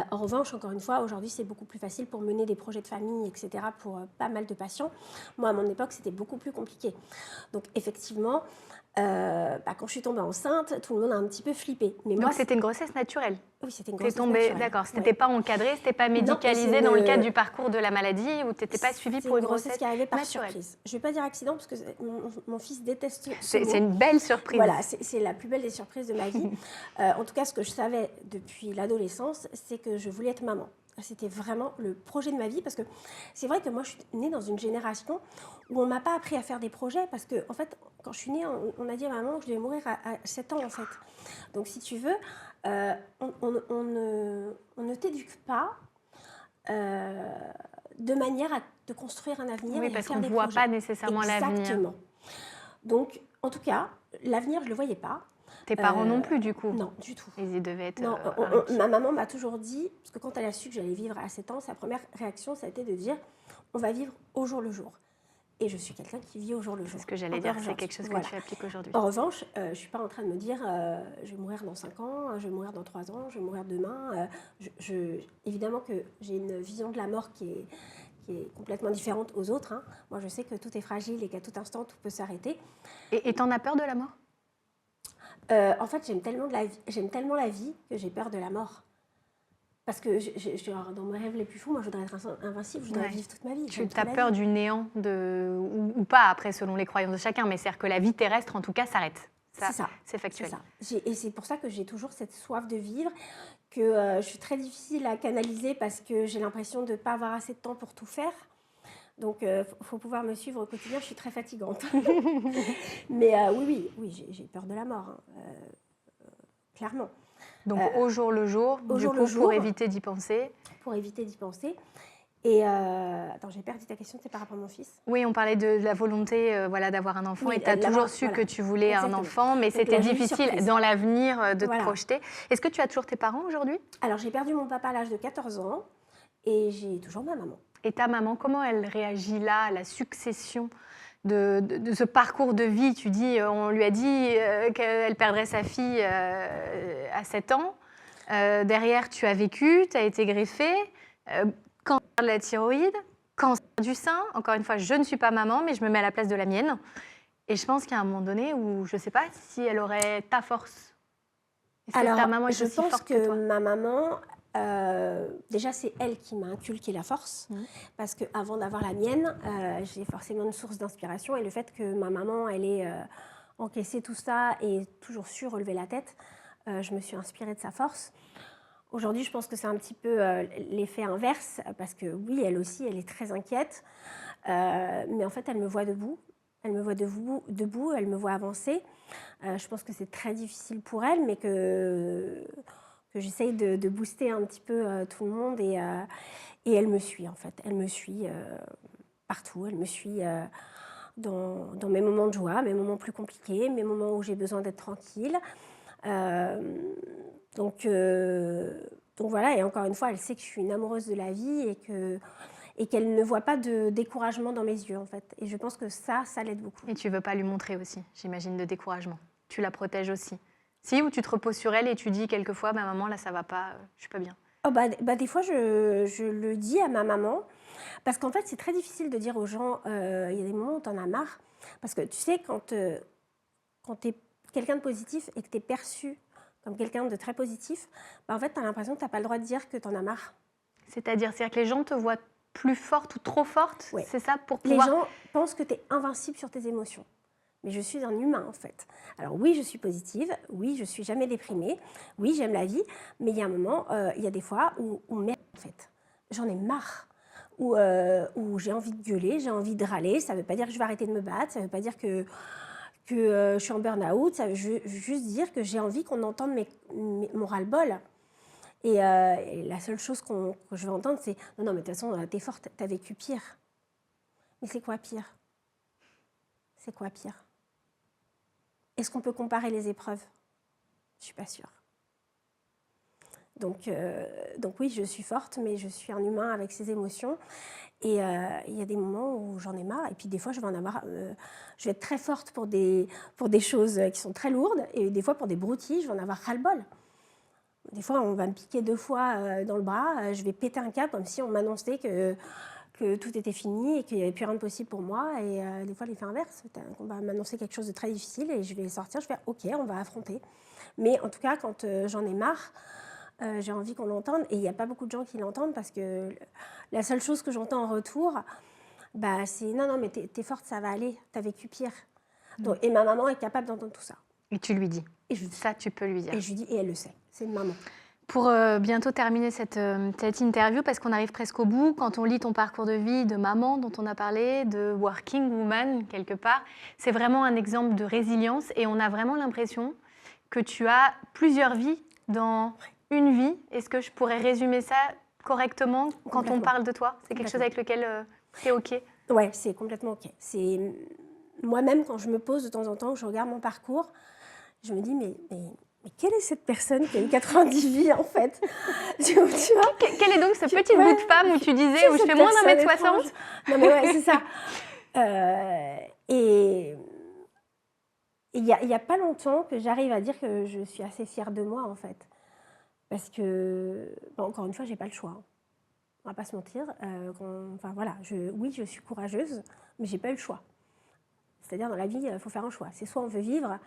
En revanche, encore une fois, aujourd'hui, c'est beaucoup plus facile pour mener des projets de famille, etc., pour pas mal de patients. Moi, à mon époque, c'était beaucoup plus compliqué. Donc, effectivement, quand je suis tombée enceinte, tout le monde a un petit peu flippé. Mais Donc, moi, c'était une grossesse naturelle? Oui, c'était une grossesse naturelle. D'accord, c'était pas encadré, c'était pas médicalisé dans le cadre du parcours de la maladie, ou tu n'étais pas suivie pour une grossesse qui arrivait par naturelle. surprise. Je ne vais pas dire accident, parce que mon fils déteste c'est une belle surprise. Voilà, c'est la plus belle des surprises de ma vie. En tout cas, ce que je savais depuis l'adolescence, c'est que je voulais être maman. C'était vraiment le projet de ma vie, parce que c'est vrai que moi, je suis née dans une génération où on ne m'a pas appris à faire des projets, parce que, en fait, quand je suis née, on a dit à maman que je devais mourir à 7 ans, en fait. Donc, si tu veux, on ne t'éduque pas de manière à te construire un avenir. Oui, et parce à faire qu'on ne des voit projets. pas nécessairement l'avenir. Exactement. Donc, en tout cas, l'avenir, je ne le voyais pas. Tes parents non plus, du coup? Non, du tout. Ils devaient être... Non, ma maman m'a toujours dit, parce que quand elle a su que j'allais vivre à 7 ans, sa première réaction, ça a été de dire « on va vivre au jour le jour ». Et je suis quelqu'un qui vit au jour le jour. C'est ce que j'allais dire, c'est quelque chose que tu appliques aujourd'hui. En revanche, je ne suis pas en train de me dire je vais mourir dans 5 ans, je vais mourir dans 3 ans, je vais mourir demain. Évidemment que j'ai une vision de la mort qui est complètement différente aux autres. Hein. Moi, je sais que tout est fragile et qu'à tout instant, tout peut s'arrêter. Et tu en as peur de la mort? En fait, j'aime tellement la vie que j'ai peur de la mort. Parce que dans mes rêves les plus fous, moi, je voudrais être invincible, je voudrais vivre toute ma vie. Tu as peur du néant ou pas, après, selon les croyances de chacun, mais c'est-à-dire que la vie terrestre, en tout cas, s'arrête. C'est ça. C'est factuel. C'est ça. Et c'est pour ça que j'ai toujours cette soif de vivre, que je suis très difficile à canaliser parce que j'ai l'impression de ne pas avoir assez de temps pour tout faire. Donc, il faut pouvoir me suivre au quotidien, je suis très fatigante. Mais oui, j'ai peur de la mort, hein, clairement. Donc, au jour le jour, pour éviter d'y penser. Pour éviter d'y penser. Et attends, j'ai perdu ta question, c'est par rapport à mon fils. Oui, on parlait de la volonté d'avoir un enfant, et tu as toujours su que tu voulais un enfant, mais c'était difficile dans l'avenir de te projeter. Est-ce que tu as toujours tes parents aujourd'hui? Alors, j'ai perdu mon papa à l'âge de 14 ans et j'ai toujours ma maman. Et ta maman, comment elle réagit là, à la succession de ce parcours de vie? Tu dis, on lui a dit qu'elle perdrait sa fille à 7 ans. Derrière, tu as vécu, tu as été greffée. Cancer de la thyroïde, cancer du sein. Encore une fois, je ne suis pas maman, mais je me mets à la place de la mienne. Et je pense qu'il y a un moment donné où je ne sais pas si elle aurait ta force. Alors, ta maman est aussi forte que toi? Ma maman... déjà, c'est elle qui m'a inculqué la force, parce qu'avant d'avoir la mienne, j'ai forcément une source d'inspiration, et le fait que ma maman, elle ait encaissé tout ça et toujours su relever la tête, je me suis inspirée de sa force. Aujourd'hui, je pense que c'est un petit peu l'effet inverse, parce que oui, elle aussi, elle est très inquiète, mais en fait, elle me voit debout. Elle me voit debout, elle me voit avancer. Je pense que c'est très difficile pour elle, mais que j'essaye de booster un petit peu tout le monde, et elle me suit, en fait. Elle me suit partout, elle me suit dans mes moments de joie, mes moments plus compliqués, mes moments où j'ai besoin d'être tranquille. Donc voilà, et encore une fois, elle sait que je suis une amoureuse de la vie et qu'elle ne voit pas de découragement dans mes yeux, en fait. Et je pense que ça l'aide beaucoup. Et tu ne veux pas lui montrer aussi, j'imagine, de découragement. Tu la protèges aussi. Si, ou tu te reposes sur elle et tu dis quelquefois, ma maman, là, ça va pas, je suis pas bien. Des fois, je le dis à ma maman, parce qu'en fait, c'est très difficile de dire aux gens, il y a des moments où tu en as marre. Parce que tu sais, quand tu es quelqu'un de positif et que tu es perçu comme quelqu'un de très positif, en fait, tu as l'impression que tu n'as pas le droit de dire que tu en as marre. C'est-à-dire que les gens te voient plus forte ou trop forte, c'est ça, pour pouvoir... Les gens pensent que tu es invincible sur tes émotions. Mais je suis un humain, en fait. Alors oui, je suis positive, oui, je ne suis jamais déprimée, oui, j'aime la vie, mais il y a un moment, il y a des fois où merde, en fait, j'en ai marre, où j'ai envie de gueuler, j'ai envie de râler. Ça ne veut pas dire que je vais arrêter de me battre, ça ne veut pas dire que je suis en burn-out, ça veut juste dire que j'ai envie qu'on entende mon ras-le-bol. Et la seule chose que je vais entendre, c'est « Non, mais de toute façon, t'es forte, t'as vécu pire. » Mais c'est quoi pire? C'est quoi pire? Est-ce qu'on peut comparer les épreuves? Je ne suis pas sûre. Donc oui, je suis forte, mais je suis un humain avec ses émotions. Et il y a des moments où j'en ai marre. Et puis des fois, je vais en avoir. Je vais être très forte pour des choses qui sont très lourdes. Et des fois, pour des broutilles, je vais en avoir ras-le-bol. Des fois, on va me piquer 2 fois dans le bras. Je vais péter un câble comme si on m'annonçait que tout était fini et qu'il n'y avait plus rien de possible pour moi. Et des fois, l'effet inverse. On va m'annoncer quelque chose de très difficile et je vais sortir, je vais faire « OK, on va affronter ». Mais en tout cas, quand j'en ai marre, j'ai envie qu'on l'entende. Et il n'y a pas beaucoup de gens qui l'entendent parce que la seule chose que j'entends en retour, bah, c'est « Non, mais t'es forte, ça va aller, t'as vécu pire ». Donc, et ma maman est capable d'entendre tout ça. Et tu lui dis. Et je lui dis. Ça, tu peux lui dire. Et je lui dis, et elle le sait, c'est une maman. Pour bientôt terminer cette interview, parce qu'on arrive presque au bout, quand on lit ton parcours de vie de maman dont on a parlé, de working woman quelque part, c'est vraiment un exemple de résilience et on a vraiment l'impression que tu as plusieurs vies dans une vie. Est-ce que je pourrais résumer ça correctement quand on parle de toi? C'est quelque chose avec lequel tu es OK? Ouais, c'est complètement OK. Moi-même, quand je me pose de temps en temps, que je regarde mon parcours, je me dis, mais quelle est cette personne qui a eu 90 vies, en fait? Tu vois? Quel est donc ce petit bout de femme où tu disais, où je fais moins d'1m60? Non, mais ouais, c'est ça. Et il n'y a pas longtemps que j'arrive à dire que je suis assez fière de moi, en fait. Parce que, bon, encore une fois, je n'ai pas le choix. Hein. On ne va pas se mentir. Enfin, voilà, oui, je suis courageuse, mais je n'ai pas eu le choix. C'est-à-dire, dans la vie, il faut faire un choix. C'est soit on veut vivre,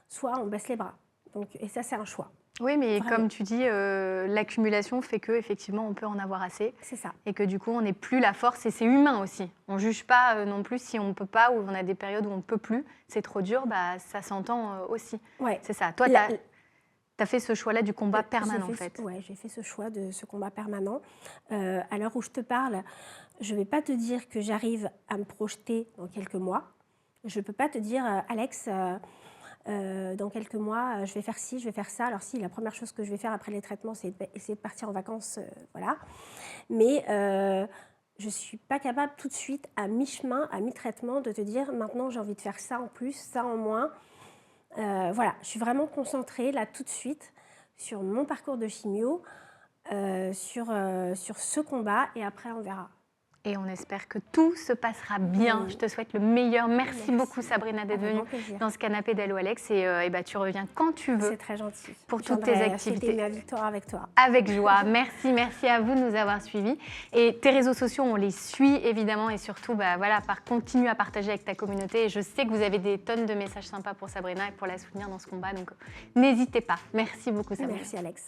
soit on baisse les bras. Donc, et ça, c'est un choix. Oui, mais vraiment. Comme tu dis, l'accumulation fait qu'effectivement, on peut en avoir assez. C'est ça. Et que du coup, on n'est plus la force. Et c'est humain aussi. On ne juge pas non plus si on ne peut pas ou on a des périodes où on ne peut plus. C'est trop dur, bah, ça s'entend aussi. Ouais. C'est ça. Toi, tu as fait ce choix-là du combat permanent, en fait. Oui, j'ai fait ce choix de ce combat permanent. À l'heure où je te parle, je ne vais pas te dire que j'arrive à me projeter dans quelques mois. Je ne peux pas te dire, Alex, dans quelques mois, je vais faire ci, je vais faire ça. Alors si, la première chose que je vais faire après les traitements, c'est essayer de partir en vacances, voilà. Mais je ne suis pas capable tout de suite, à mi-chemin, à mi-traitement, de te dire, maintenant j'ai envie de faire ça en plus, ça en moins. Voilà, je suis vraiment concentrée là tout de suite sur mon parcours de chimio, sur ce combat et après on verra. Et on espère que tout se passera bien. Je te souhaite le meilleur. Merci beaucoup Sabrina d'être venue dans ce canapé d'Hello Alex et bah, tu reviens quand tu veux. C'est très gentil. Pour toutes tes activités. Ma victoire avec toi. Avec joie. Merci à vous de nous avoir suivis. Et tes réseaux sociaux, on les suit évidemment et surtout, bah, voilà, continue à partager avec ta communauté. Et je sais que vous avez des tonnes de messages sympas pour Sabrina et pour la soutenir dans ce combat. Donc n'hésitez pas. Merci beaucoup Sabrina. Merci Alex.